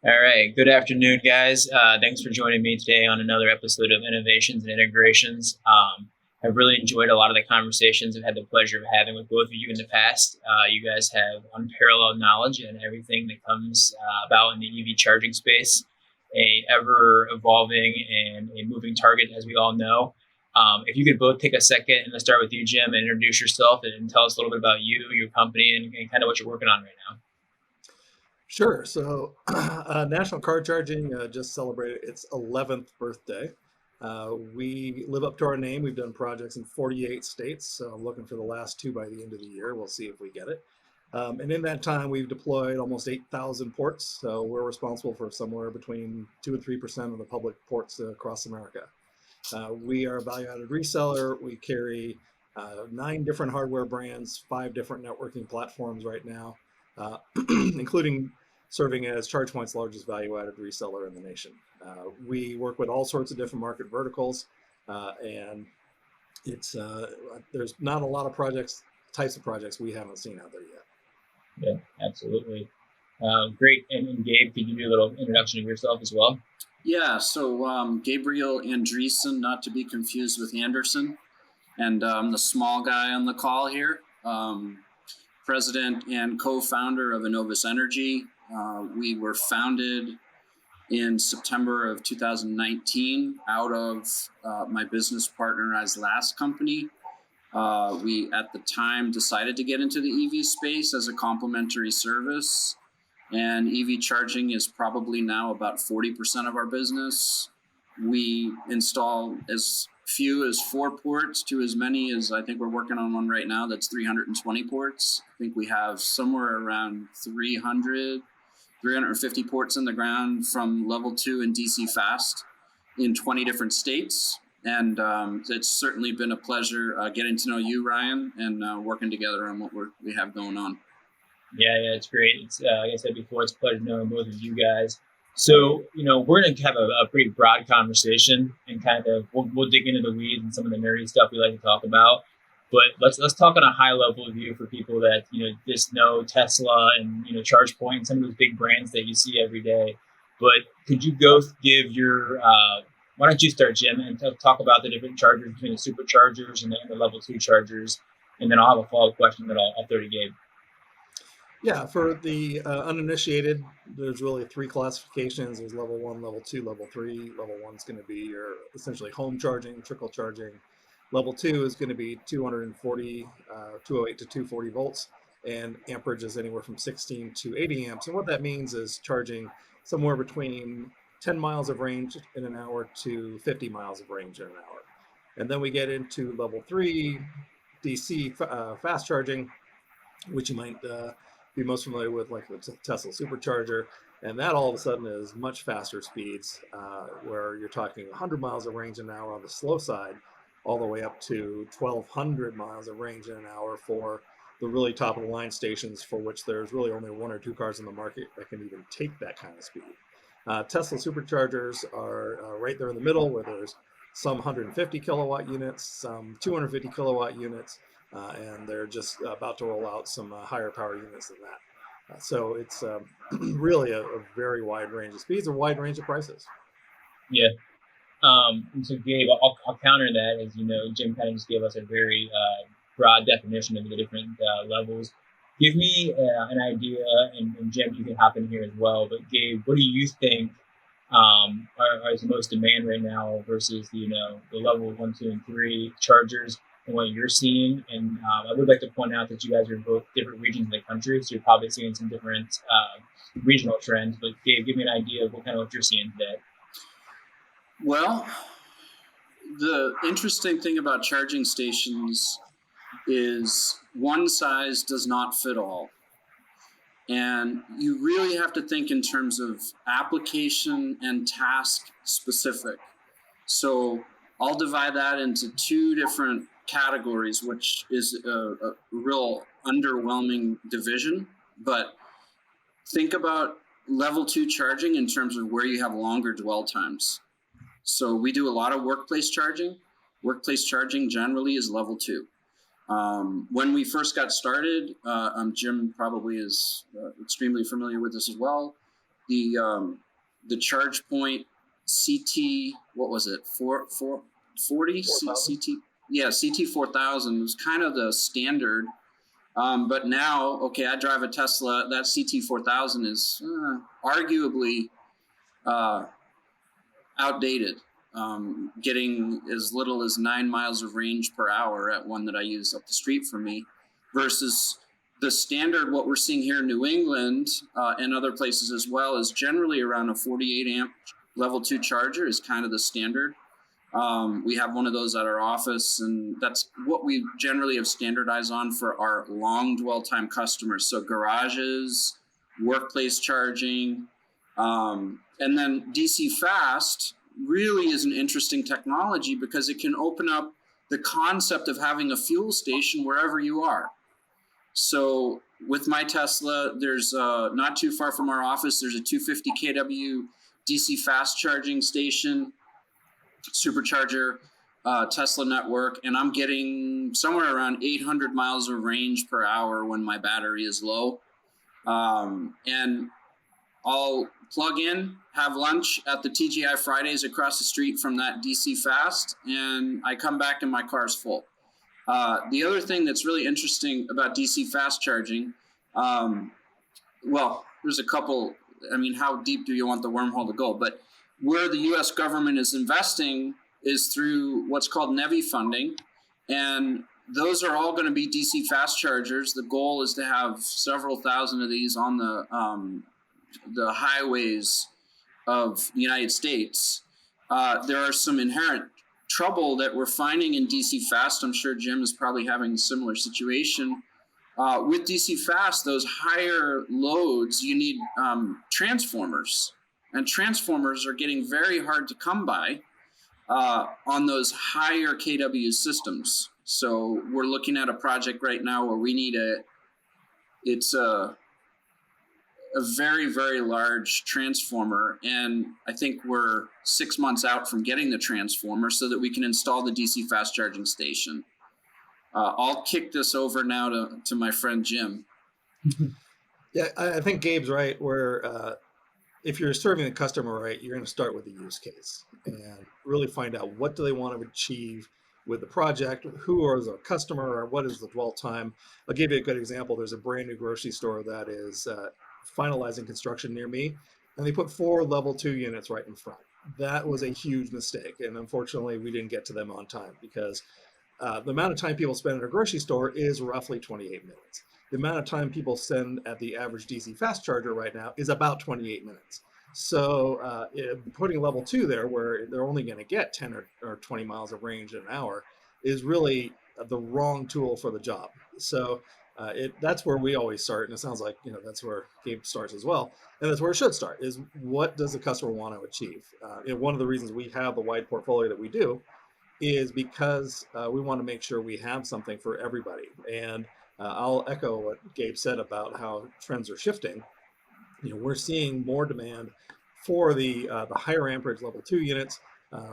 All right. Good afternoon, guys. Thanks for joining me today on another episode of Innovations and Integrations. I've really enjoyed a lot of the conversations I've had the pleasure of having with both of you in the past. You guys have unparalleled knowledge and everything that comes about in the EV charging space, a ever evolving and a moving target, as we all know. If you could both take a second, and let's start with you, Jim, and introduce yourself and tell us a little bit about you, your company, and kind of what you're working on right now. Sure. So, National Car Charging just celebrated its 11th birthday. We live up to our name. We've done projects in 48 states. So, I'm looking for the last two by the end of the year. We'll see if we get it. And in that time, we've deployed almost 8,000 ports. So, we're responsible for somewhere between 2 and 3% of the public ports across America. We are a value added reseller. We carry 9 different hardware brands, 5 different networking platforms right now, including serving as ChargePoint's largest value-added reseller in the nation. We work with all sorts of different market verticals, and it's there's not a lot of types of projects we haven't seen out there yet. Yeah, absolutely. Great. And Gabe, could you do a little introduction of yourself as well? Yeah, so Gabriel Andreson, not to be confused with Anderson, and the small guy on the call here, president and co-founder of Inovis Energy. We were founded in September of 2019 out of my business partner and I's last company. We, at the time, decided to get into the EV space as a complementary service. And EV charging is probably now about 40% of our business. We install as few as 4 ports to as many as, I think we're working on one right now that's 320 ports. I think we have somewhere around 350 ports in the ground from level 2 and DC fast in 20 different states. And it's certainly been a pleasure getting to know you, Ryan, and working together on what we have going on. Yeah, it's great. It's like I said before, it's a pleasure knowing both of you guys. So, we're going to have a pretty broad conversation and kind of we'll dig into the weeds and some of the nerdy stuff we like to talk about. But let's talk on a high level view for people that just know Tesla and ChargePoint and some of those big brands that you see every day. But could you go give your why don't you start, Jim, and talk about the different chargers between the superchargers and the level 2 chargers, and then I'll have a follow-up question that I'll throw to Gabe. Yeah, for the uninitiated, there's really 3 classifications. There's level 1, level 2, level 3. Level 1 is going to be your essentially home charging, trickle charging. Level 2 is going to be 208 to 240 volts, and amperage is anywhere from 16 to 80 amps. And what that means is charging somewhere between 10 miles of range in an hour to 50 miles of range in an hour. And then we get into level 3, DC fast charging, which you might be most familiar with, like the Tesla supercharger, and that all of a sudden is much faster speeds, where you're talking 100 miles of range an hour on the slow side, all the way up to 1,200 miles of range in an hour for the really top of the line stations, for which there's really only 1 or 2 cars in the market that can even take that kind of speed. Tesla superchargers are right there in the middle, where there's some 150 kilowatt units, some 250 kilowatt units, and they're just about to roll out some higher power units than that. So it's really a very wide range of speeds, a wide range of prices. Yeah. And so, Gabe, I'll counter that. As you know, Jim kind of just gave us a very broad definition of the different levels. Give me an idea, and Jim, you can hop in here as well. But Gabe, what do you think is the most demand right now versus the level 1, 2, and 3 chargers, and what you're seeing? And I would like to point out that you guys are in both different regions of the country, so you're probably seeing some different regional trends. But Gabe, give me an idea of what you're seeing today. Well, the interesting thing about charging stations is one size does not fit all. And you really have to think in terms of application and task specific. So I'll divide that into 2 different categories, which is a real underwhelming division. But think about level 2 charging in terms of where you have longer dwell times. So we do a lot of workplace charging. Workplace charging generally is level 2. When we first got started, Jim probably is extremely familiar with this as well. the charge point CT, what was it? 40 CT? Yeah, CT 4000 was kind of the standard. But now, okay, I drive a Tesla. That CT 4000 is arguably outdated, getting as little as 9 miles of range per hour at one that I use up the street from me, versus the standard, what we're seeing here in New England and other places as well, is generally around a 48 amp level 2 charger is kind of the standard. We have one of those at our office, and that's what we generally have standardized on for our long dwell time customers. So garages, workplace charging, and then DC fast really is an interesting technology because it can open up the concept of having a fuel station wherever you are. So with my Tesla, there's not too far from our office, there's a 250 kW DC fast charging station, supercharger, Tesla network, and I'm getting somewhere around 800 miles of range per hour when my battery is low. And I'll plug in, have lunch at the TGI Fridays across the street from that DC fast, and I come back and my car's full. The other thing that's really interesting about DC fast charging, well, there's a couple. I mean, how deep do you want the wormhole to go? But where the U.S. government is investing is through what's called NEVI funding, and those are all going to be DC fast chargers. The goal is to have several thousand of these on the highways of the United States. There are some inherent trouble that we're finding in DC fast. I'm sure Jim is probably having a similar situation. With DC fast, those higher loads, you need transformers, and transformers are getting very hard to come by on those higher kW systems. So we're looking at a project right now where we need it's a very, very large transformer, and I think we're 6 months out from getting the transformer so that we can install the DC fast charging station. I'll kick this over now to my friend Jim. Yeah, I think Gabe's right, where if you're serving the customer right, you're going to start with the use case and really find out what do they want to achieve with the project, who is our customer, or what is the dwell time. I'll give you a good example. There's a brand new grocery store that is finalizing construction near me, and they put 4 level 2 units right in front. That was a huge mistake, and unfortunately we didn't get to them on time because the amount of time people spend at a grocery store is roughly 28 minutes. The amount of time people spend at the average DC fast charger right now is about 28 minutes. So putting level 2 there, where they're only going to get 10 or 20 miles of range in an hour, is really the wrong tool for the job. So that's where we always start, and it sounds like that's where Gabe starts as well, and that's where it should start. Is what does the customer want to achieve? One of the reasons we have the wide portfolio that we do is because we want to make sure we have something for everybody. And I'll echo what Gabe said about how trends are shifting. We're seeing more demand for the higher amperage level 2 units.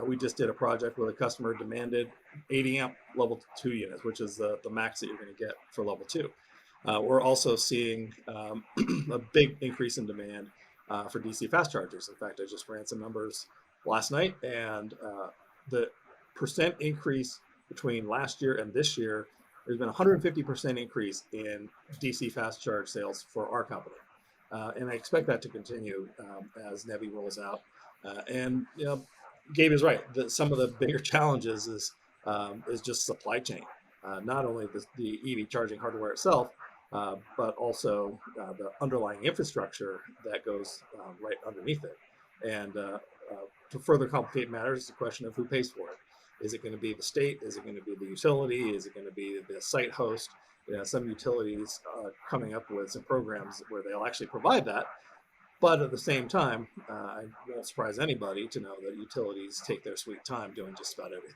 We just did a project where the customer demanded 80 amp level 2 units, which is the max that you're going to get for level 2. We're also seeing a big increase in demand for DC fast chargers. In fact, I just ran some numbers last night, and the percent increase between last year and this year, there's been a 150% increase in DC fast charge sales for our company. And I expect that to continue as NEVI rolls out. And Gabe is right. Some of the bigger challenges is just supply chain. Not only the EV charging hardware itself, but also the underlying infrastructure that goes right underneath it. And to further complicate matters, it's a question of who pays for it. Is it going to be the state? Is it going to be the utility? Is it going to be the site host? Some utilities are coming up with some programs where they'll actually provide that. But at the same time, I won't surprise anybody to know that utilities take their sweet time doing just about everything.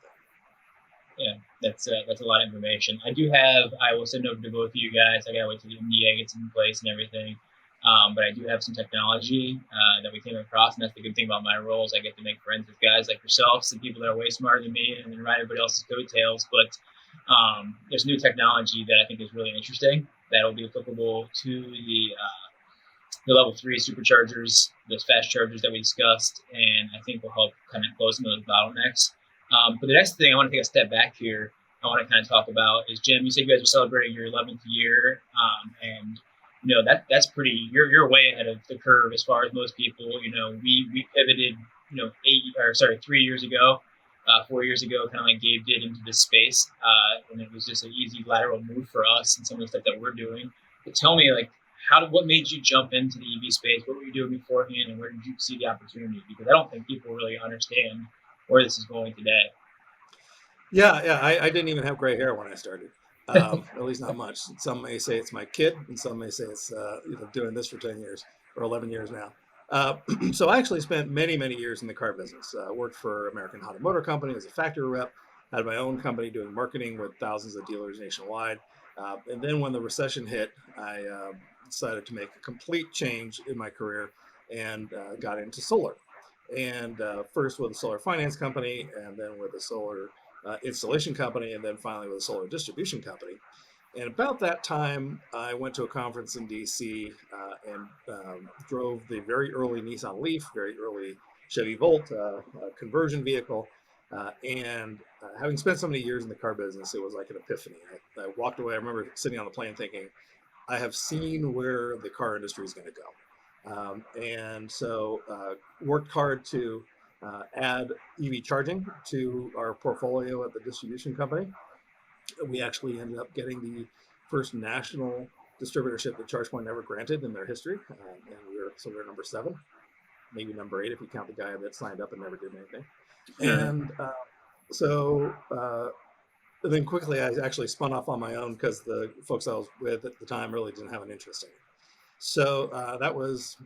Yeah, that's a lot of information. I will send over to both of you guys. I got to wait till the NDA gets in place and everything. But I do have some technology that we came across, and that's the good thing about my role is I get to make friends with guys like yourself, some people that are way smarter than me, and then ride everybody else's coattails. But there's new technology that I think is really interesting that will be applicable to the the level 3 superchargers, those fast chargers that we discussed, and I think will help kind of close some of those bottlenecks. But the next thing I want to take a step back here, I want to kind of talk about is, Jim, you said you guys are celebrating your 11th year, and that's pretty. You're way ahead of the curve as far as most people. We pivoted 3 years ago, 4 years ago, kind of like Gabe did, into this space, and it was just an easy lateral move for us and some of the stuff that we're doing. But tell me, like, what made you jump into the EV space? What were you doing beforehand, and where did you see the opportunity? Because I don't think people really understand where this is going today. Yeah. I didn't even have gray hair when I started. At least not much. Some may say it's my kid, and some may say it's doing this for 10 years or 11 years now. So I actually spent many, many years in the car business. Worked for American Honda Motor Company as a factory rep. Had my own company doing marketing with thousands of dealers nationwide. And then when the recession hit, I decided to make a complete change in my career and got into solar. And first with a solar finance company, and then with a solar installation company, and then finally with a solar distribution company. And about that time, I went to a conference in DC and drove the very early Nissan Leaf, very early Chevy Volt, conversion vehicle. And having spent so many years in the car business, it was like an epiphany. I walked away. I remember sitting on the plane thinking, I have seen where the car industry is going to go. And so worked hard to add EV charging to our portfolio at the distribution company. We actually ended up getting the first national distributorship that ChargePoint ever granted in their history. And we're number 7, maybe number 8 if you count the guy that signed up and never did anything. And then quickly I actually spun off on my own because the folks I was with at the time really didn't have an interest in it. So that was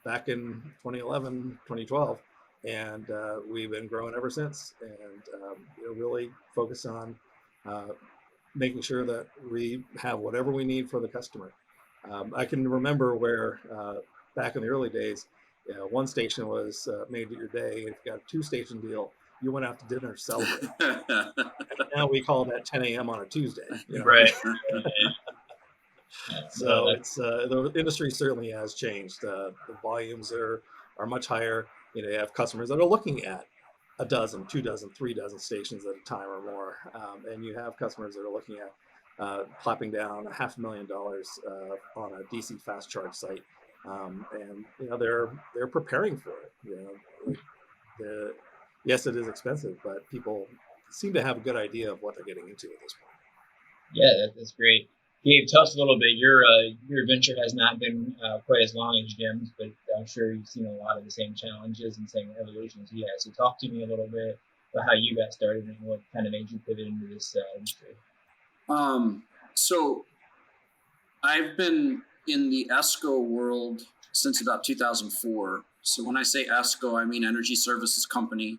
back in 2011, 2012. And we've been growing ever since, and really focused on making sure that we have whatever we need for the customer. I can remember where back in the early days, one station was made your day. If you got a 2-station deal, you went out to dinner to celebrate. And now we call that 10 a.m. on a Tuesday. Right. So it's the industry certainly has changed. The volumes are much higher. You have customers that are looking at a dozen, 2 dozen, 3 dozen stations at a time or more, and you have customers that are looking at clapping down $500,000 on a DC fast charge site, and they're preparing for it. Yes, it is expensive, but people seem to have a good idea of what they're getting into at this point. Yeah, that's great. Gabe, tell us a little bit. Your adventure has not been quite as long as Jim's, but I'm sure you've seen a lot of the same challenges and same evolutions he has. So talk to me a little bit about how you got started and what kind of made you pivot into this industry. So I've been in the ESCO world since about 2004. So when I say ESCO, I mean Energy Services Company.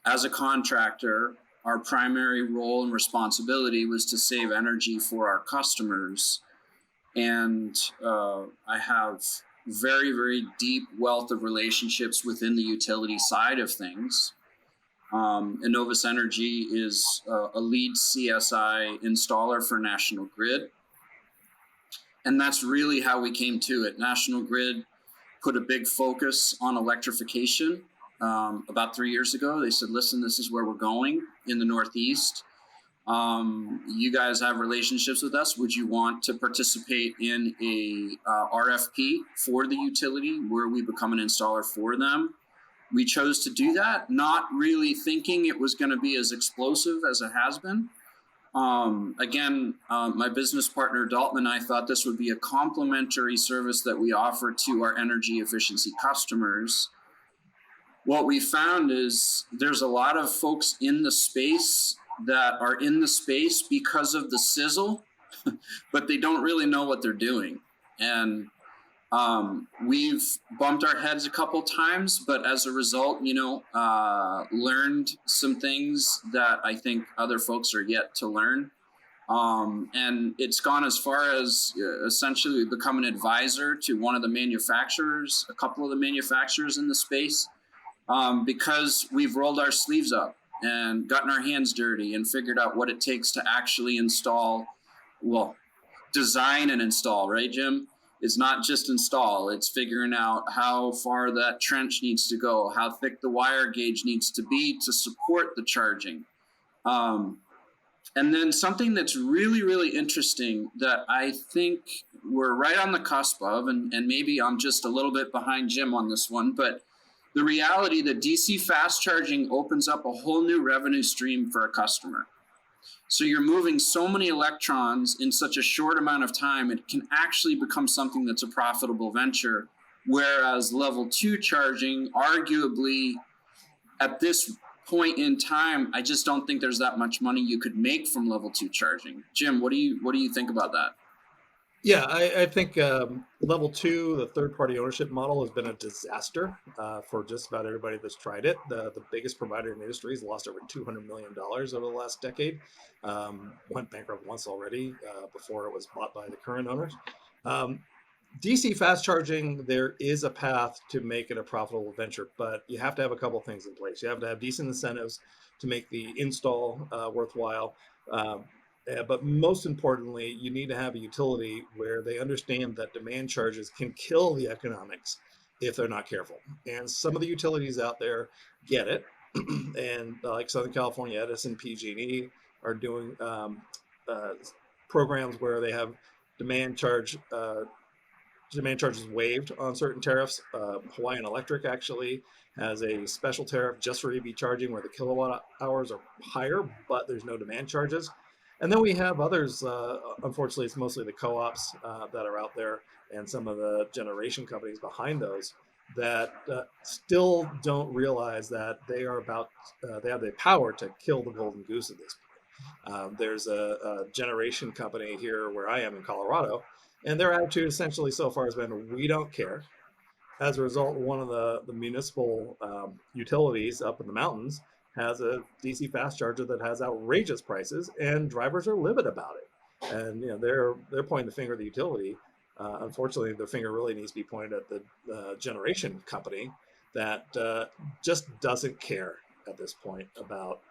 As a contractor, our primary role and responsibility was to save energy for our customers. And I have very, very deep wealth of relationships within the utility side of things. Inovis Energy is a lead CSI installer for National Grid. And that's really how we came to it. National Grid put a big focus on electrification. About 3 years ago, they said, listen, this is where we're going in the Northeast. You guys have relationships with us. Would you want to participate in a RFP for the utility where we become an installer for them? We chose to do that, not really thinking it was going to be as explosive as it has been. My business partner, Dalton, and I thought this would be a complementary service that we offer to our energy efficiency customers. What we found is there's a lot of folks in the space that are in the space because of the sizzle, but they don't really know what they're doing. And we've bumped our heads a couple times, but as a result, learned some things that I think other folks are yet to learn. And it's gone as far as essentially become an advisor to one of the manufacturers, a couple of the manufacturers in the space. Because we've rolled our sleeves up and gotten our hands dirty and figured out what it takes to actually design and install, right, Jim? It's not just install, it's figuring out how far that trench needs to go, how thick the wire gauge needs to be to support the charging. And then something that's really, really interesting that I think we're right on the cusp of, and maybe I'm just a little bit behind Jim on this one, but the reality that DC fast charging opens up a whole new revenue stream for a customer. So you're moving so many electrons in such a short amount of time, it can actually become something that's a profitable venture. Whereas level 2 charging, arguably at this point in time, I just don't think there's that much money you could make from level 2 charging. Jim, what do you think about that? Yeah, I think level 2, the third-party ownership model, has been a disaster for just about everybody that's tried it. The biggest provider in the industry has lost over $200 million over the last decade. Went bankrupt once already before it was bought by the current owners. DC fast charging, there is a path to make it a profitable venture, but you have to have a couple things in place. You have to have decent incentives to make the install worthwhile. But most importantly, you need to have a utility where they understand that demand charges can kill the economics if they're not careful. And some of the utilities out there get it. And like Southern California Edison, PG&E are doing programs where they have demand charges waived on certain tariffs. Hawaiian Electric actually has a special tariff just for EV charging where the kilowatt hours are higher, but there's no demand charges. And then we have others, unfortunately, it's mostly the co-ops that are out there and some of the generation companies behind those that still don't realize that they are they have the power to kill the golden goose at this point. There's a generation company here where I am in Colorado, and their attitude essentially so far has been, we don't care. As a result, one of the municipal utilities up in the mountains has a DC fast charger that has outrageous prices, and drivers are livid about it. And they're pointing the finger at the utility. Unfortunately, the finger really needs to be pointed at the generation company that just doesn't care at this point about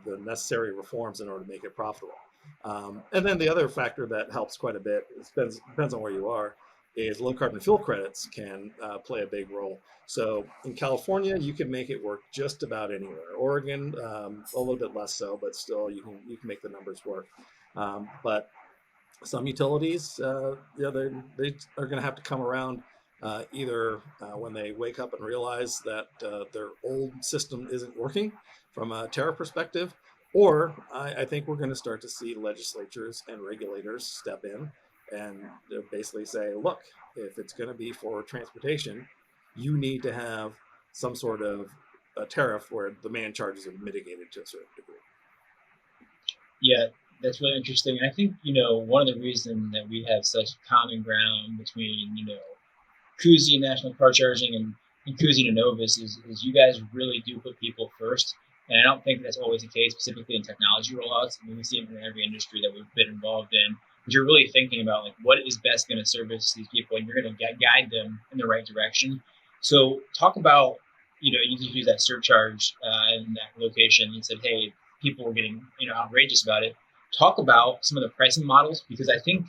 the necessary reforms in order to make it profitable. And then the other factor that helps quite a bit, depends on where you are, is low carbon fuel credits can play a big role. So in California, you can make it work just about anywhere. Oregon, a little bit less so, but still you can make the numbers work. But some utilities, they are going to have to come around either when they wake up and realize that their old system isn't working from a tariff perspective, or I think we're going to start to see legislatures and regulators step in and basically say, look, if it's going to be for transportation, you need to have some sort of a tariff where demand charges are mitigated to a certain degree. Yeah, that's really interesting. And I think, one of the reasons that we have such common ground between, CUSI, National Car Charging, and CUSI and Inovis is you guys really do put people first. And I don't think that's always the case, specifically in technology rollouts. I mean, we see it in every industry that we've been involved in. But you're really thinking about what is best going to service these people, and you're going to guide them in the right direction. So talk about, you use that surcharge in that location. You said, hey, people were getting, outrageous about it. Talk about some of the pricing models, because I think,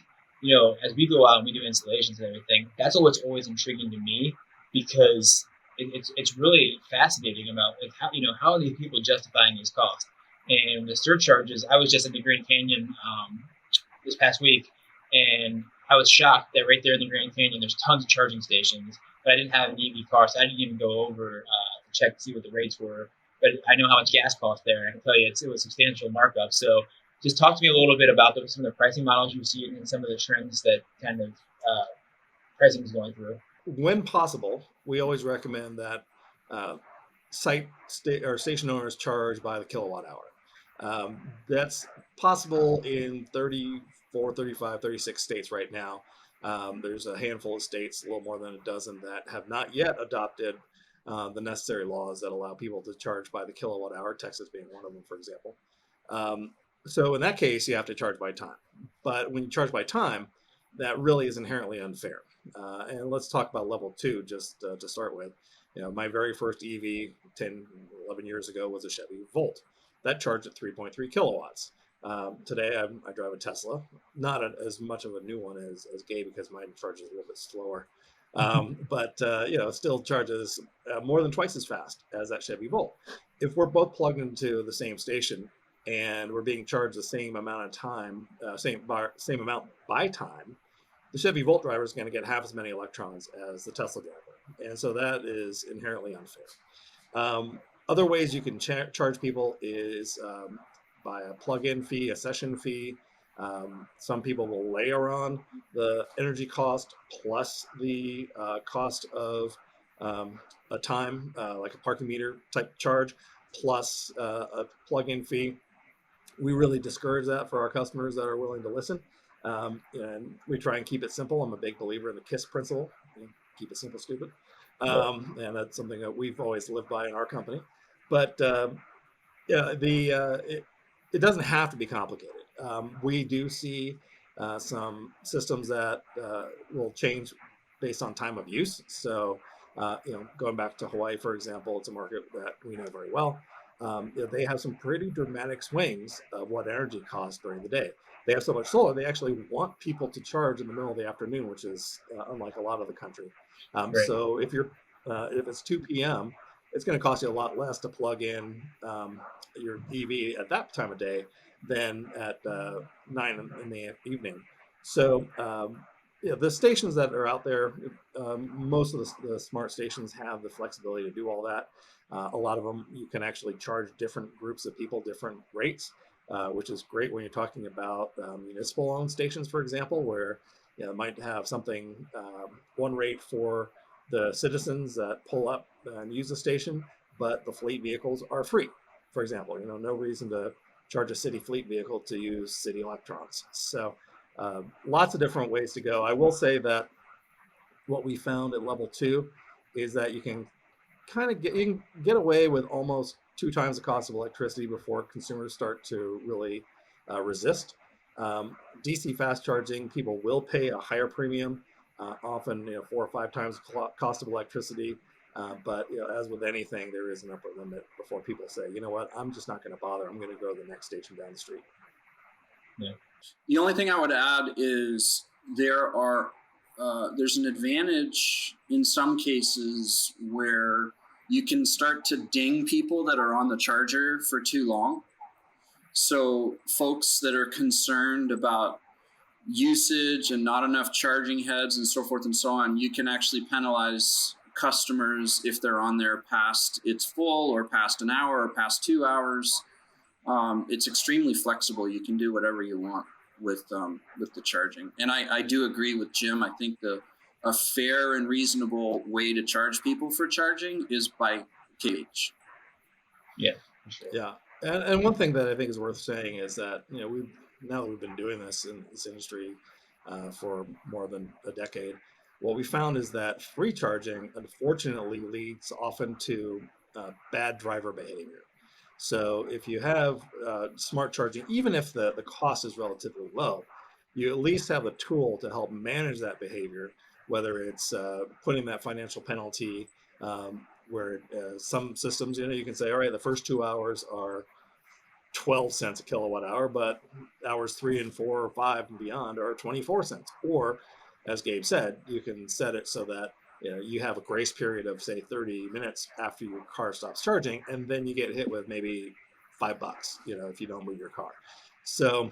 as we go out and we do installations and everything, that's what's always intriguing to me, because it's really fascinating about how are these people justifying these costs. And the surcharges, I was just in the Grand Canyon this past week, and I was shocked that right there in the Grand Canyon, there's tons of charging stations. But I didn't have an EV car, so I didn't even go over to check to see what the rates were. But I know how much gas costs there, and I can tell you it was substantial markup. So just talk to me a little bit about some of the pricing models you see and some of the trends that kind of pricing is going through. When possible, we always recommend that station owners charge by the kilowatt hour. That's possible in 34, 35, 36 states right now. There's a handful of states, a little more than a dozen, that have not yet adopted the necessary laws that allow people to charge by the kilowatt hour, Texas being one of them, for example. So in that case, you have to charge by time. But when you charge by time, that really is inherently unfair. And let's talk about level 2 just to start with. My very first EV 10, 11 years ago was a Chevy Volt. That charged at 3.3 kilowatts. Today, I drive a Tesla, not as much of a new one as Gabe because mine charges a little bit slower, but it still charges more than twice as fast as that Chevy Volt. If we're both plugged into the same station and we're being charged the same amount of time, same amount by time, the Chevy Volt driver is going to get half as many electrons as the Tesla driver, and so that is inherently unfair. Other ways you can charge people is by a plug-in fee, a session fee. Some people will layer on the energy cost plus the cost of a time, like a parking meter type charge, plus a plug-in fee. We really discourage that for our customers that are willing to listen. And we try and keep it simple. I'm a big believer in the KISS principle. Keep it simple, stupid. And that's something that we've always lived by in our company. But it doesn't have to be complicated. We do see some systems that will change based on time of use. So, going back to Hawaii, for example, it's a market that we know very well. They have some pretty dramatic swings of what energy costs during the day. They have so much solar, they actually want people to charge in the middle of the afternoon, which is unlike a lot of the country. Right. So if it's 2 p.m., it's going to cost you a lot less to plug in your EV at that time of day than at 9 in the evening. So the stations that are out there, most of the smart stations have the flexibility to do all that. A lot of them, you can actually charge different groups of people different rates, which is great when you're talking about municipal-owned stations, for example, where might have something, one rate for the citizens that pull up and use the station, but the fleet vehicles are free, for example. No reason to charge a city fleet vehicle to use city electrons. So lots of different ways to go. I will say that what we found at level 2 is that you can get away with almost 2 times the cost of electricity before consumers start to really resist. DC fast charging, people will pay a higher premium, often 4 or 5 times the cost of electricity. But as with anything, there is an upper limit before people say, you know what, I'm just not going to bother. I'm going to go to the next station down the street. Yeah. The only thing I would add is there's an advantage in some cases where you can start to ding people that are on the charger for too long. So folks that are concerned about usage and not enough charging heads and so forth and so on, you can actually penalize customers if they're on there past it's full or past an hour or past 2 hours. It's extremely flexible. You can do whatever you want with the charging. And I do agree with Jim. I think a fair and reasonable way to charge people for charging is by kWh. Yeah, for sure. Yeah. And one thing that I think is worth saying is that, now that we've been doing this in this industry for more than a decade, what we found is that free charging, unfortunately, leads often to bad driver behavior. So if you have smart charging, even if the cost is relatively low, you at least have a tool to help manage that behavior, whether it's putting that financial penalty where some systems, you can say, all right, the first 2 hours are 12 cents a kilowatt hour, but hours 3 and 4 or 5 and beyond are 24 cents. Or, as Gabe said, you can set it so that you have a grace period of, say, 30 minutes after your car stops charging, and then you get hit with maybe $5, if you don't move your car. So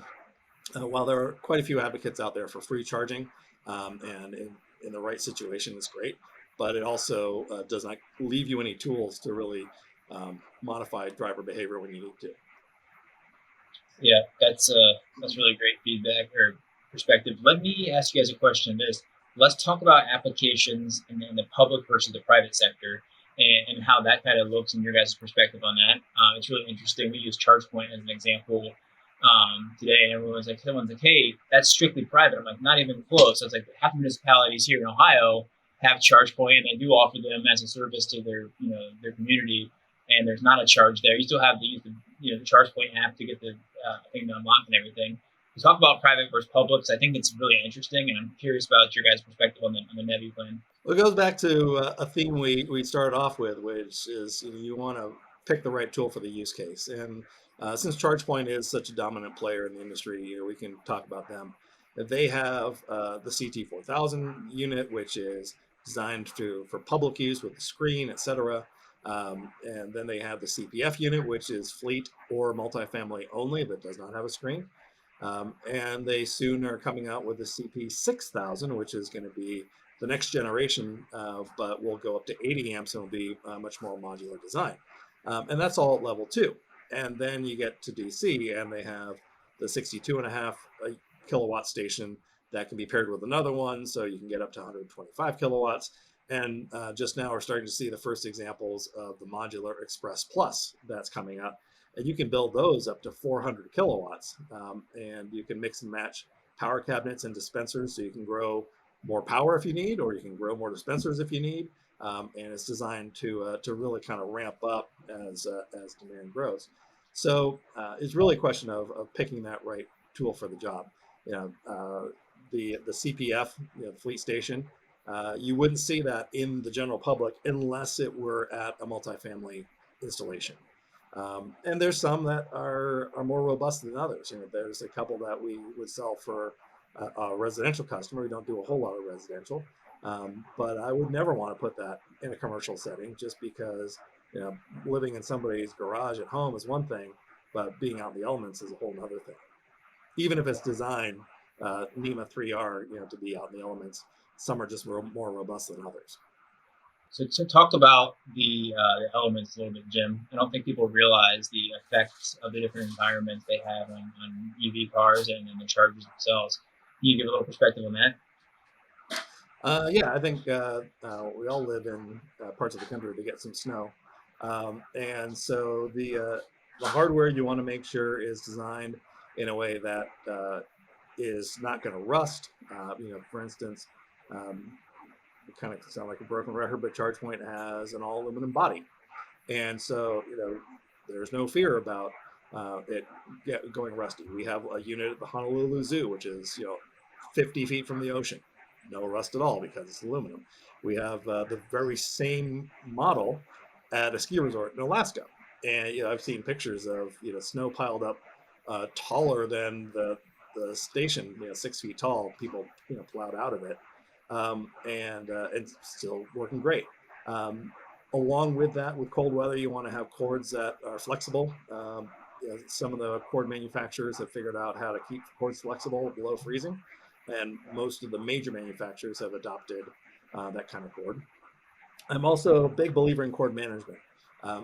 while there are quite a few advocates out there for free charging, and in the right situation is great, but it also does not leave you any tools to really modify driver behavior when you need to. Yeah, that's really great feedback or perspective. Let me ask you guys a question. Let's talk about applications in the public versus the private sector and how that kind of looks in your guys' perspective on that. It's really interesting. We use ChargePoint as an example today, and someone's like, hey, that's strictly private. I'm like, not even close. So it's like half the municipalities here in Ohio have ChargePoint, and they do offer them as a service to their community, and there's not a charge there. You still have to use the ChargePoint app to get the thing to unlock and everything. We talk about private versus public, so I think it's really interesting, and I'm curious about your guys' perspective on the NEVI plan. Well, it goes back to a theme we started off with, which is you want to pick the right tool for the use case. And Since ChargePoint is such a dominant player in the industry, we can talk about them. They have the CT4000 unit, which is designed for public use with the screen, etc. And then they have the CPF unit, which is fleet or multifamily only, but does not have a screen. And they soon are coming out with the CP6000, which is going to be the next generation, but will go up to 80 amps and will be much more modular design. And that's all at level 2. And then you get to DC, and they have the 62.5 kilowatt station that can be paired with another one, so you can get up to 125 kilowatts. And just now we're starting to see the first examples of the Modular Express Plus that's coming out. And you can build those up to 400 kilowatts. And you can mix and match power cabinets and dispensers, so you can grow more power if you need, or you can grow more dispensers if you need. And it's designed to really kind of ramp up as demand grows. So it's really a question of picking that right tool for the job. The CPF, fleet station, you wouldn't see that in the general public unless it were at a multifamily installation. And there's some that are more robust than others. There's a couple that we would sell for a residential customer. We don't do a whole lot of residential. But I would never want to put that in a commercial setting, just because living in somebody's garage at home is one thing, but being out in the elements is a whole other thing. Even if it's designed NEMA 3R, to be out in the elements, some are just more robust than others. So talk about the elements a little bit, Jim. I don't think people realize the effects of the different environments they have on EV cars and the chargers themselves. Can you give a little perspective on that? Yeah, I think we all live in parts of the country to get some snow. And so the hardware you want to make sure is designed in a way that is not going to rust. For instance, it kind of sound like a broken record, but ChargePoint has an all aluminum body. And so, there's no fear about it going rusty. We have a unit at the Honolulu Zoo, which is, 50 feet from the ocean. No rust at all because it's aluminum. We have the very same model at a ski resort in Alaska. And, I've seen pictures of, snow piled up taller than the station, 6 feet tall. People, plowed out of it. And it's still working great. Along with that, with cold weather, you want to have cords that are flexible. Some of the cord manufacturers have figured out how to keep cords flexible below freezing. And most of the major manufacturers have adopted that kind of cord. I'm also a big believer in cord management.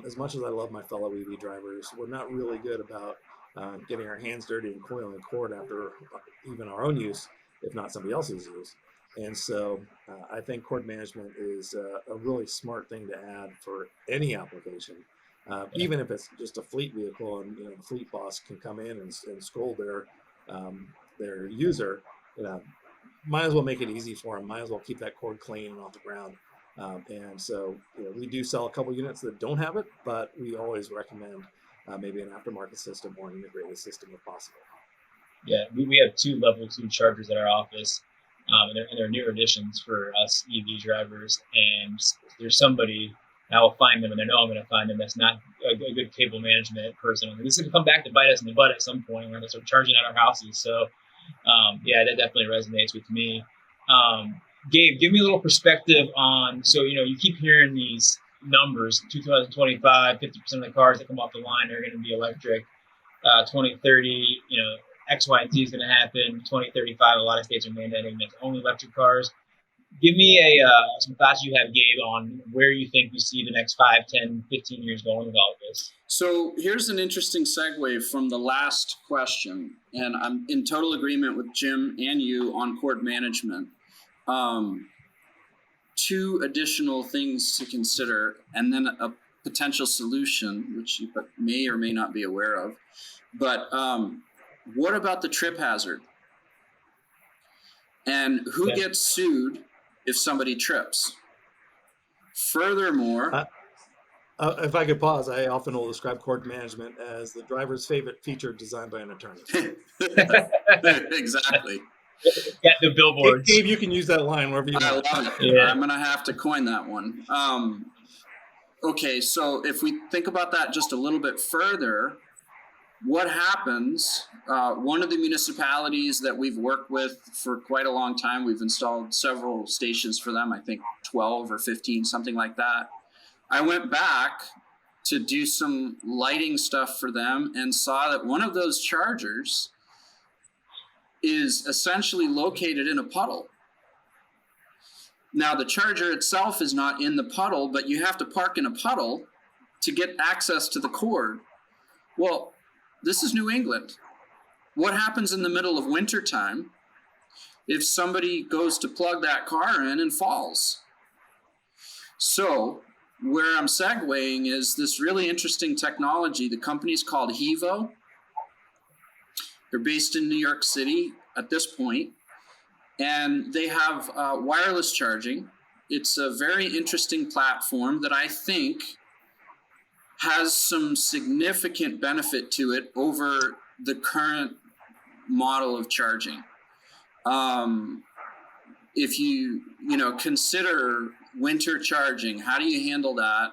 As much as I love my fellow EV drivers, we're not really good about getting our hands dirty and coiling cord after even our own use, if not somebody else's use. And so I think cord management is a really smart thing to add for any application, even if it's just a fleet vehicle and the fleet boss can come in and scold their user. Might as well make it easy for them. Might as well keep that cord clean and off the ground. And so we do sell a couple units that don't have it, but we always recommend maybe an aftermarket system or an integrated system if possible. Yeah, we have 2 level 2 chargers at our office. And they're newer additions for us EV drivers. And there's somebody, and I will find them, and I know I'm going to find them, that's not a good cable management person. This is going to come back to bite us in the butt at some point. We're going to start charging at our houses. So, yeah, that definitely resonates with me. Gabe, give me a little perspective on, so, you keep hearing these numbers, 2025, 50% of the cars that come off the line are going to be electric. 2030, X, Y, and Z is going to happen. 2035, a lot of states are mandating that only electric cars. Give me some thoughts you have, Gabe, on where you think we see the next 5, 10, 15 years going with all of this. So here's an interesting segue from the last question, and I'm in total agreement with Jim and you on cord management. 2 additional things to consider, and then a potential solution, which you may or may not be aware of. But what about the trip hazard? And who gets sued if somebody trips? Furthermore, if I could pause, I often will describe cord management as the driver's favorite feature designed by an attorney. Exactly. Get the billboards. Gabe, you can use that line wherever you want. I love it. Yeah. I'm going to have to coin that one. Okay, so if we think about that just a little bit further, what happens, one of the municipalities that we've worked with for quite a long time, we've installed several stations for them, I think 12 or 15, something like that. I went back to do some lighting stuff for them and saw that one of those chargers is essentially located in a puddle. Now, the charger itself is not in the puddle, but you have to park in a puddle to get access to the cord. Well, this is New England. What happens in the middle of wintertime if somebody goes to plug that car in and falls? So where I'm segueing is this really interesting technology. The company's called Hevo. They're based in New York City at this point, and they have wireless charging. It's a very interesting platform that I think has some significant benefit to it over the current model of charging. If you consider winter charging, how do you handle that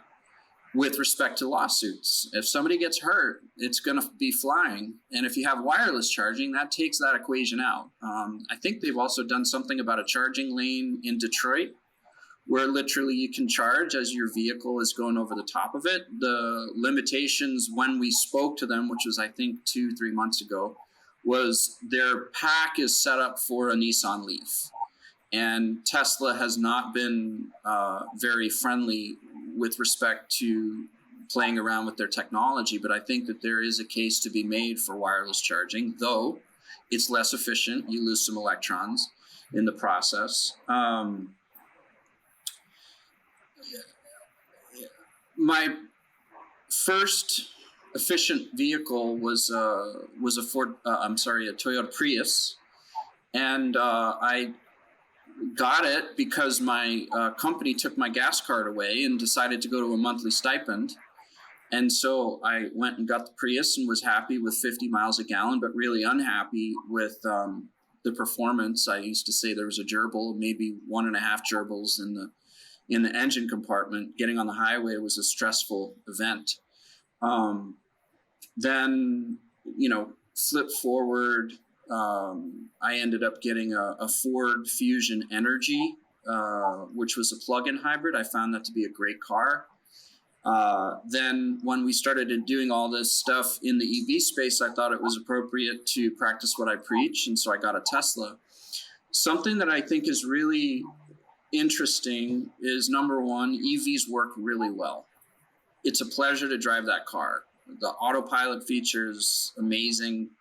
with respect to lawsuits? If somebody gets hurt, it's going to be flying. And if you have wireless charging, that takes that equation out. I think they've also done something about a charging lane in Detroit, where literally you can charge as your vehicle is going over the top of it. The limitations when we spoke to them, which was I think 2-3 months ago, was their pack is set up for a Nissan Leaf. And Tesla has not been very friendly with respect to playing around with their technology, but I think that there is a case to be made for wireless charging, though it's less efficient. You lose some electrons in the process. My first efficient vehicle was a Toyota Prius, and I got it because my company took my gas card away and decided to go to a monthly stipend. And so I went and got the Prius and was happy with 50 miles a gallon, but really unhappy with the performance. I used to say there was a gerbil, maybe 1.5 gerbils in the engine compartment. Getting on the highway was a stressful event. Then, flip forward, I ended up getting a Ford Fusion Energy, which was a plug-in hybrid. I found that to be a great car. Then when we started doing all this stuff in the EV space, I thought it was appropriate to practice what I preach. And so I got a Tesla. Something that I think is really interesting is, number one, EVs work really well. It's a pleasure to drive that car. The autopilot feature is amazing.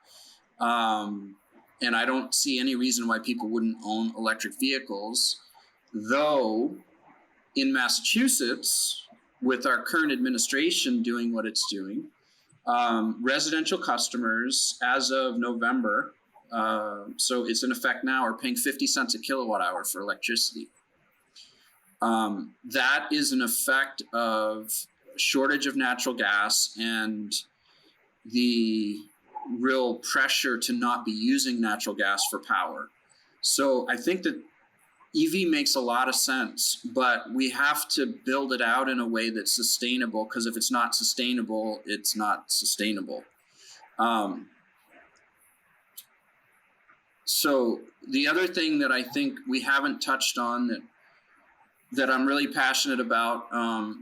And I don't see any reason why people wouldn't own electric vehicles. Though in Massachusetts, with our current administration doing what it's doing, residential customers as of November, so it's in effect now, are paying 50 cents a kilowatt hour for electricity. That is an effect of shortage of natural gas and the real pressure to not be using natural gas for power. So I think that EV makes a lot of sense, but we have to build it out in a way that's sustainable, because if it's not sustainable, it's not sustainable. So the other thing that I think we haven't touched on that I'm really passionate about,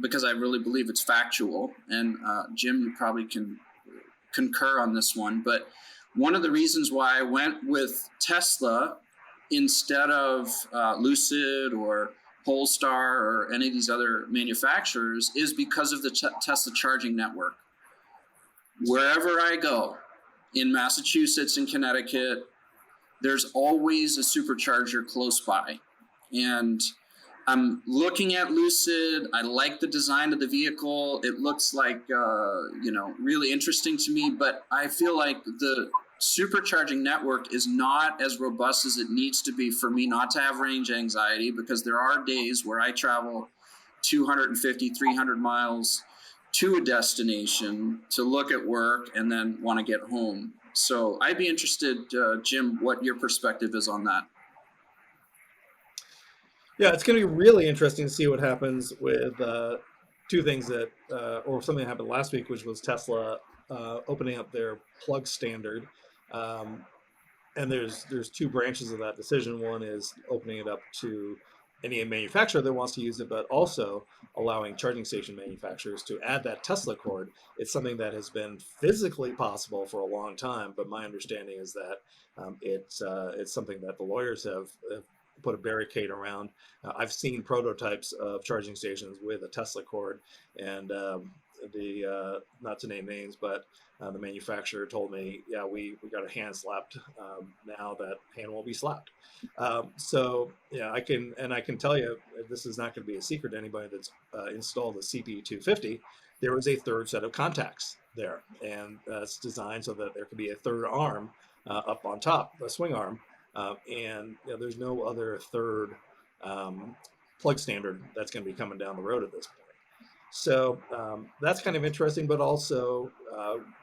because I really believe it's factual, and Jim, you probably can concur on this one, but one of the reasons why I went with Tesla instead of Lucid or Polestar or any of these other manufacturers is because of the Tesla charging network. Wherever I go, in Massachusetts and Connecticut, there's always a supercharger close by. And I'm looking at Lucid. I like the design of the vehicle. It looks like, really interesting to me, but I feel like the supercharging network is not as robust as it needs to be for me not to have range anxiety, because there are days where I travel 250, 300 miles to a destination to look at work and then want to get home. So I'd be interested, Jim, what your perspective is on that. Yeah, it's going to be really interesting to see what happens with two things or something that happened last week, which was Tesla opening up their plug standard. And there's two branches of that decision. One is opening it up to any manufacturer that wants to use it, but also allowing charging station manufacturers to add that Tesla cord. It's something that has been physically possible for a long time, but my understanding is that it's something that the lawyers have put a barricade around. I've seen prototypes of charging stations with a Tesla cord, and not to name names, but the manufacturer told me, yeah, we got a hand slapped. Now that hand won't be slapped. So yeah, I can tell you, this is not going to be a secret to anybody that's installed the CP250. There was a third set of contacts there, and it's designed so that there could be a third arm up on top, a swing arm, and there's no other third plug standard that's going to be coming down the road at this point. So that's kind of interesting, but also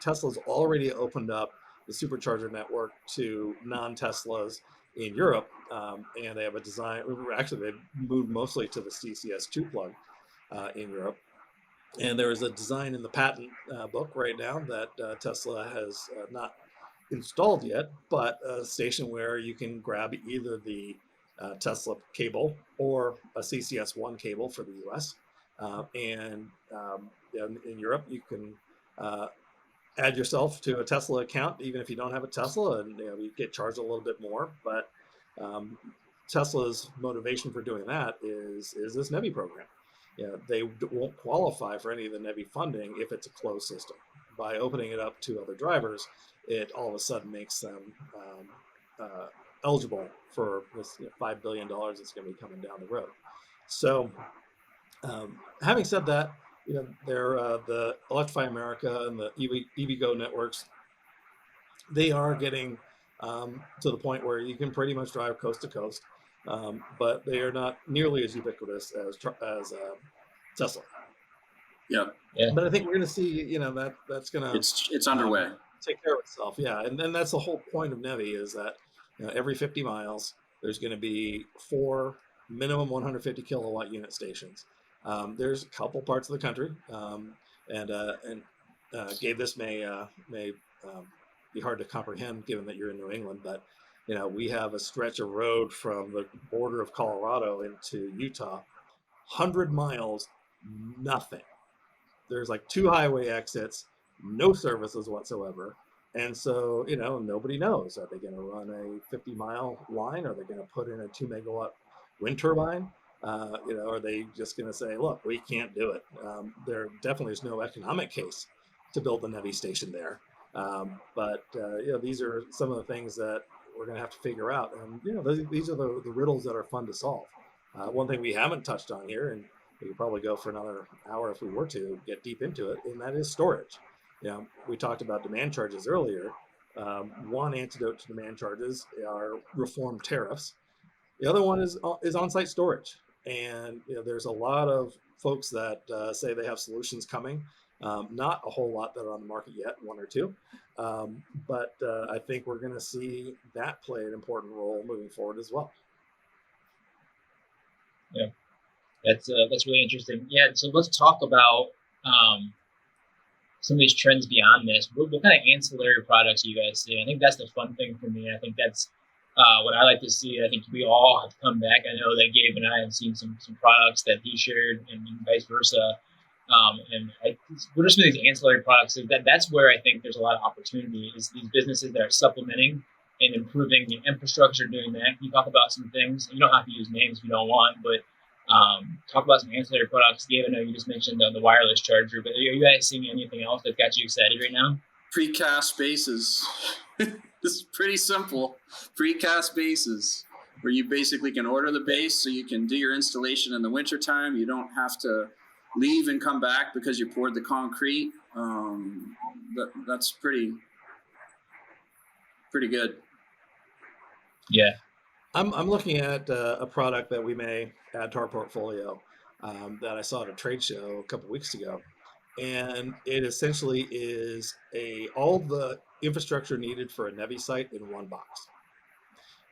Tesla's already opened up the supercharger network to non-Teslas in Europe, and they have a design. Actually, they've moved mostly to the CCS2 plug in Europe, and there is a design in the patent book right now that Tesla has not installed yet, but a station where you can grab either the Tesla cable or a CCS1 cable for the US. In Europe, you can add yourself to a Tesla account, even if you don't have a Tesla, and you get charged a little bit more. But Tesla's motivation for doing that is this NEVI program. They won't qualify for any of the NEVI funding if it's a closed system. By opening it up to other drivers, it all of a sudden makes them eligible for this $5 billion that's going to be coming down the road. So, having said that, they're the Electrify America and the EVgo networks. They are getting to the point where you can pretty much drive coast to coast, but they are not nearly as ubiquitous as Tesla. Yeah. But I think we're going to see, that's going to it's underway. Take care of itself. Yeah, and then that's the whole point of NEVI is that every 50 miles there's going to be 4 minimum 150 kilowatt unit stations. There's a couple parts of the country, and Gabe, this may be hard to comprehend given that you're in New England, but we have a stretch of road from the border of Colorado into Utah, 100 miles, nothing. There's like 2 highway exits, no services whatsoever. And so, nobody knows. Are they going to run a 50-mile line? Are they going to put in a 2 megawatt wind turbine? Are they just going to say, look, we can't do it? There definitely is no economic case to build the NEVI station there. But these are some of the things that we're going to have to figure out. And, these are the riddles that are fun to solve. One thing we haven't touched on here, and we could probably go for another hour if we were to get deep into it, and that is storage. We talked about demand charges earlier. One antidote to demand charges are reformed tariffs. The other one is on-site storage. And there's a lot of folks that say they have solutions coming. Not a whole lot that are on the market yet, 1 or 2. But I think we're going to see that play an important role moving forward as well. Yeah, that's really interesting. Yeah, so let's talk about some of these trends beyond this. What kind of ancillary products are you guys see? I think that's the fun thing for me. I think that's what I like to see. I think we all have to come back. I know that Gabe and I have seen some products that he shared and vice versa. What are some of these ancillary products? That's where I think there's a lot of opportunity is these businesses that are supplementing and improving the infrastructure, doing that. Can you talk about some things? You don't have to use names if you don't want, but talk about some ancillary products. Gabe, I know you just mentioned the wireless charger, but are you guys seeing anything else that got you excited right now? Precast bases. This is pretty simple. Precast bases, where you basically can order the base so you can do your installation in the wintertime. You don't have to leave and come back because you poured the concrete. That's pretty good. Yeah. I'm looking at a product that we may add to our portfolio that I saw at a trade show a couple weeks ago. And it essentially is all the infrastructure needed for a NEVI site in one box.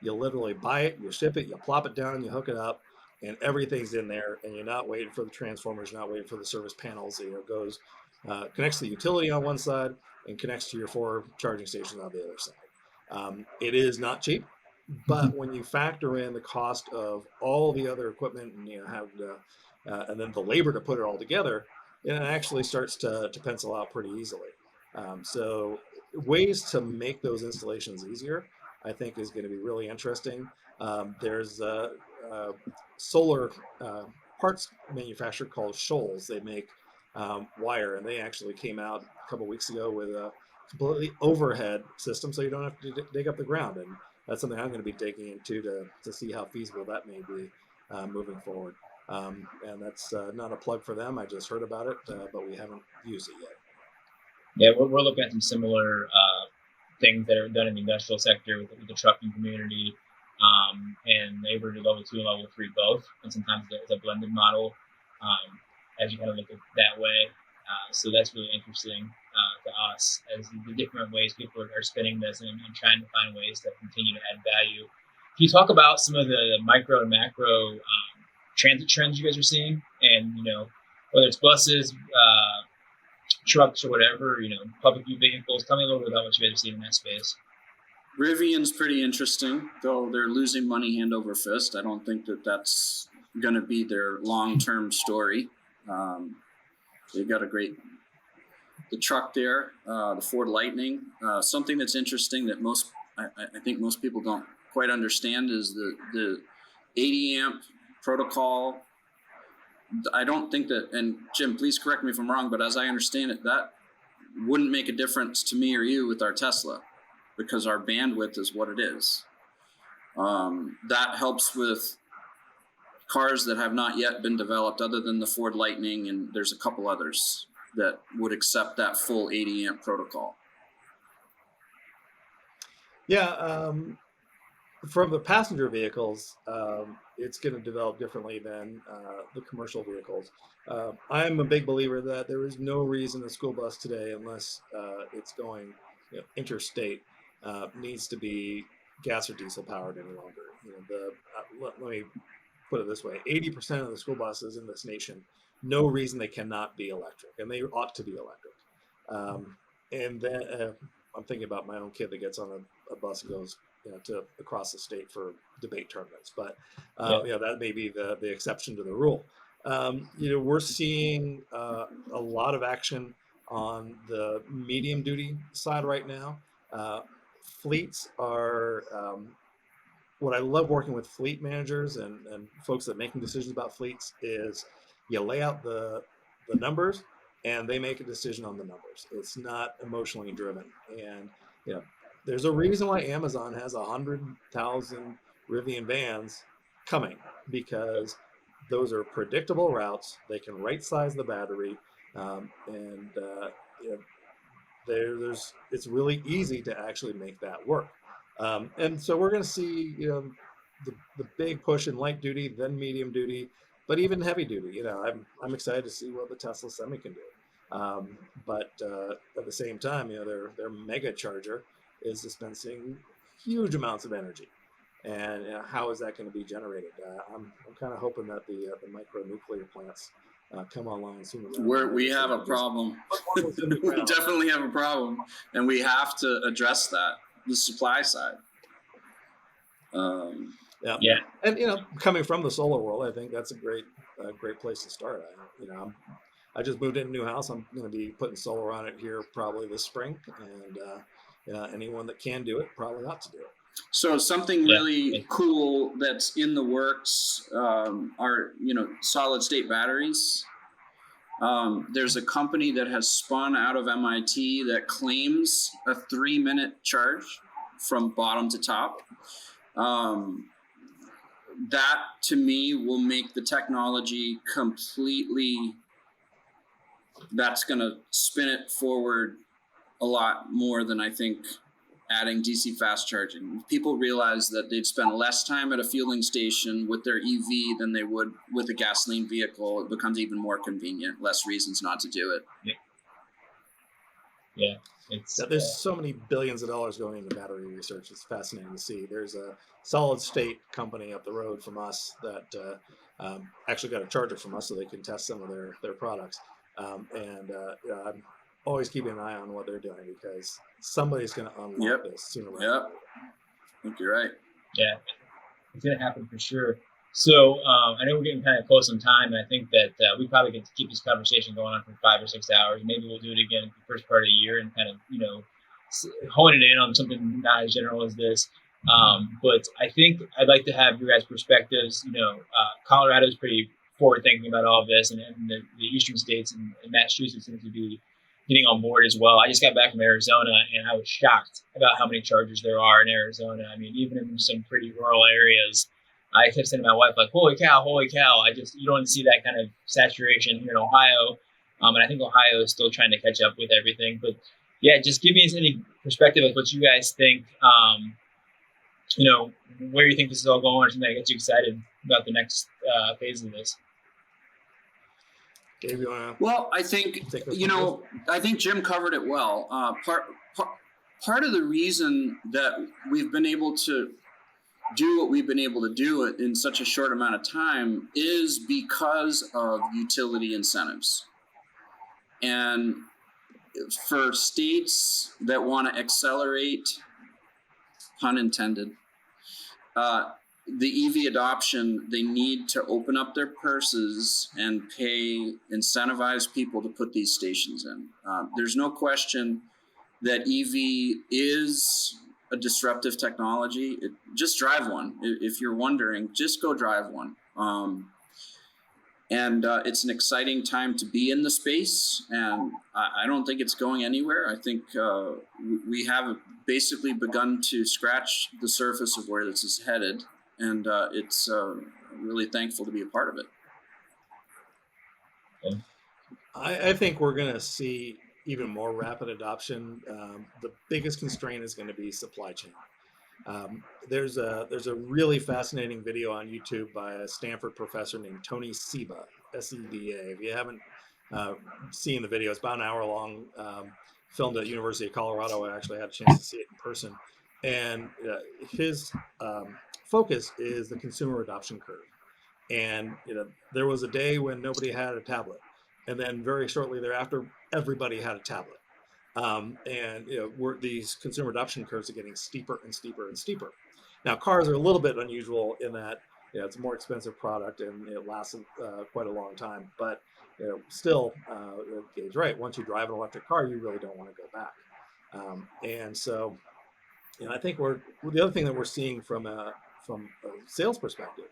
You literally buy it, you ship it, you plop it down, you hook it up, and everything's in there. And you're not waiting for the transformers, you're not waiting for the service panels. It goes connects to the utility on one side and connects to your 4 charging stations on the other side. It is not cheap, but when you factor in the cost of all the other equipment and and then the labor to put it all together, it actually starts to pencil out pretty easily. So ways to make those installations easier, I think, is going to be really interesting. There's a solar parts manufacturer called Shoals. They make wire, and they actually came out a couple weeks ago with a completely overhead system, so you don't have to dig up the ground. And that's something I'm going to be digging into to see how feasible that may be moving forward. And that's not a plug for them. I just heard about it, but we haven't used it yet. Yeah, we're looking at some similar things that are done in the industrial sector with the trucking community, and they were level 2 and level 3 both, and sometimes it's a blended model as you kind of look at it that way. So that's really interesting to us as the different ways people are spending this and trying to find ways to continue to add value. Can you talk about some of the micro and macro transit trends you guys are seeing, and whether it's buses, trucks, or whatever, public vehicles? Tell me a little bit about what you guys are seeing in that space. Rivian's pretty interesting, though they're losing money hand over fist. I don't think that that's going to be their long-term story. They've got the truck there, the Ford Lightning. Something that's interesting that I think most people don't quite understand is the 80 amp protocol. I don't think that, and Jim, please correct me if I'm wrong, but as I understand it, that wouldn't make a difference to me or you with our Tesla, because our bandwidth is what it is. That helps with cars that have not yet been developed other than the Ford Lightning, and there's a couple others that would accept that full 80 amp protocol. Yeah, from the passenger vehicles, it's going to develop differently than the commercial vehicles. I'm a big believer that there is no reason a school bus today, unless it's going interstate, needs to be gas or diesel powered any longer. Let me put it this way: 80% of the school buses in this nation, no reason they cannot be electric, and they ought to be electric. And then I'm thinking about my own kid that gets on a bus and goes to across the state for debate tournaments, but that may be the exception to the rule. We're seeing a lot of action on the medium duty side right now. Fleets are what I love working with fleet managers and folks that are making decisions about fleets is you lay out the numbers and they make a decision on the numbers. It's not emotionally driven. And there's a reason why Amazon has 100,000 Rivian vans coming, because those are predictable routes. They can right size the battery, and it's really easy to actually make that work. And so we're going to see the big push in light duty, then medium duty, but even heavy duty. I'm excited to see what the Tesla Semi can do. But at the same time, their mega charger is dispensing huge amounts of energy, and how is that going to be generated? I'm kind of hoping that the micro nuclear plants come online sooner. We have a problem. We definitely have a problem, and we have to address that. The supply side. Yeah. And coming from the solar world, I think that's a great place to start. I just moved in a new house. I'm going to be putting solar on it here probably this spring, and anyone that can do it probably ought to do it. So something really cool that's in the works are solid state batteries. There's a company that has spun out of MIT that claims a 3-minute charge from bottom to top. That to me will make the technology completely, that's going to spin it forward a lot more than I think adding DC fast charging. People realize that they'd spend less time at a fueling station with their EV than they would with a gasoline vehicle. It becomes even more convenient, less reasons not to do it. Yeah. There's so many billions of dollars going into battery research. It's fascinating to see. There's a solid state company up the road from us that actually got a charger from us so they can test some of their products. I'm always keeping an eye on what they're doing because somebody's going to unlock this sooner or later. Yep. I think you're right. Yeah, it's going to happen for sure. So I know we're getting kind of close on time, and I think that we probably get to keep this conversation going on for 5 or 6 hours. Maybe we'll do it again the first part of the year and kind of, hone it in on something not as general as this. But I think I'd like to have your guys' perspectives. Colorado's pretty forward thinking about all of this, and the eastern states and Massachusetts seems to be getting on board as well. I just got back from Arizona, and I was shocked about how many chargers there are in Arizona. I mean, even in some pretty rural areas, I kept saying to my wife, like, holy cow. You don't see that kind of saturation here in Ohio. And I think Ohio is still trying to catch up with everything. But yeah, just give me any perspective of what you guys think, where you think this is all going, or something that gets you excited about the next phase of this. Dave, you wanna Well, I think, I think Jim covered it well. Part of the reason that we've been able to do what we've been able to do in such a short amount of time is because of utility incentives. And for states that want to accelerate, pun intended, the EV adoption, they need to open up their purses and incentivize people to put these stations in. There's no question that EV is a disruptive technology. Just drive one. If you're wondering, just go drive one. It's an exciting time to be in the space, and I don't think it's going anywhere. I think we have basically begun to scratch the surface of where this is headed, and it's really thankful to be a part of it. I think we're going to see even more rapid adoption. The biggest constraint is going to be supply chain. There's a really fascinating video on YouTube by a Stanford professor named Tony Seba, S-E-B-A. If you haven't seen the video, it's about an hour long, filmed at University of Colorado. I actually had a chance to see it in person. And his focus is the consumer adoption curve. And there was a day when nobody had a tablet. And then very shortly thereafter, everybody had a tablet. These consumer adoption curves are getting steeper and steeper and steeper. Now, cars are a little bit unusual in that it's a more expensive product and it lasts quite a long time. But still, Gabe's right. Once you drive an electric car, you really don't want to go back. So, I think the other thing that we're seeing from a sales perspective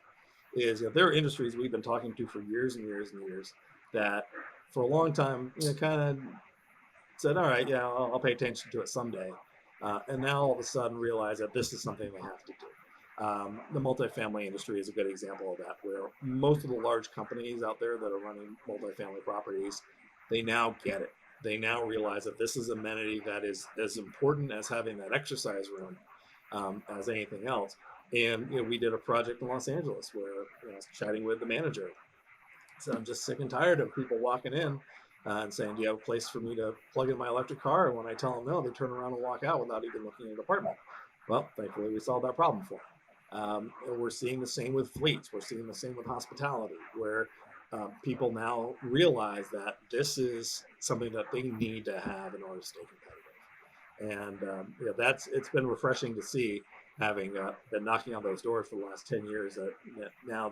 is there are industries we've been talking to for years and years and years that for a long time, kind of said, all right, I'll pay attention to it someday. And now all of a sudden realize that this is something they have to do. The multifamily industry is a good example of that, where most of the large companies out there that are running multifamily properties, they now get it. They now realize that this is an amenity that is as important as having that exercise room as anything else. And we did a project in Los Angeles where I was chatting with the manager. So I'm just sick and tired of people walking in and saying, do you have a place for me to plug in my electric car? And when I tell them no, they turn around and walk out without even looking at an apartment. Well, thankfully, we solved that problem for them. And we're seeing the same with fleets. We're seeing the same with hospitality, where people now realize that this is something that they need to have in order to stay competitive. And it's been refreshing to see, having been knocking on those doors for the last 10 years, that now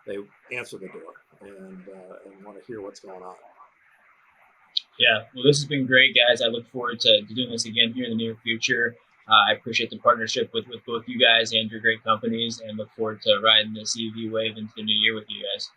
they answer the door and want to hear what's going on. Yeah, well, this has been great, guys. I look forward to doing this again here in the near future. I appreciate the partnership with both you guys and your great companies, and look forward to riding this EV wave into the new year with you guys.